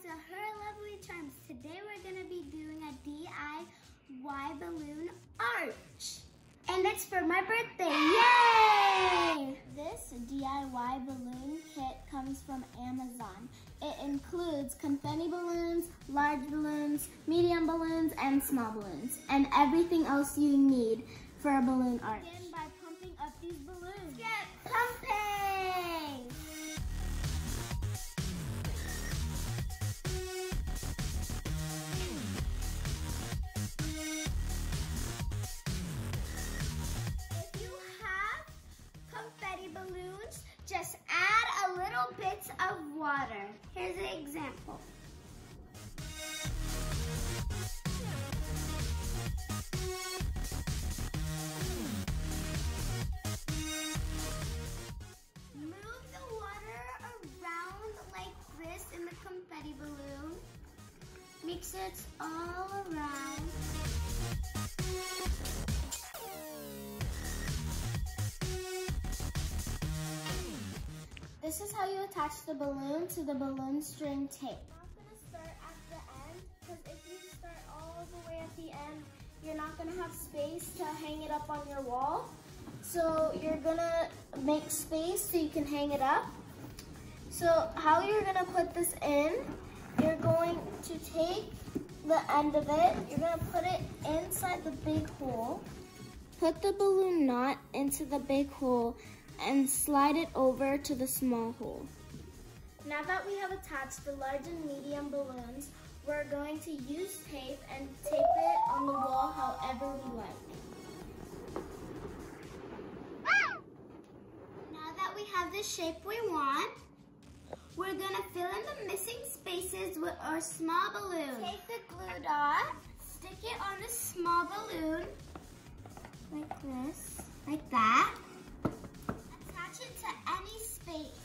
to Her Lovely Charms. Today we're going to be doing a DIY balloon arch. And it's for my birthday, yay! This DIY balloon kit comes from Amazon. It includes confetti balloons, large balloons, medium balloons, and small balloons, and everything else you need for a balloon arch. Begin by pumping up these balloons. Get pumping! Confetti balloons, just add a little bit of water. Here's an example. Move the water around like this in the confetti balloon. Mix it all around. This is how you attach the balloon to the balloon string tape. I'm not going to start at the end, because if you start all the way at the end, you're not going to have space to hang it up on your wall. So you're going to make space so you can hang it up. So how you're going to put this in, you're going to take the end of it, you're going to put it inside the big hole. Put the balloon knot into the big hole and slide it over to the small hole. Now that we have attached the large and medium balloons, we're going to use tape and tape it on the wall however we like. Now that we have the shape we want, we're gonna fill in the missing spaces with our small balloon. Take the glue dot, stick it on the small balloon, like this, like that. Attach it to any space.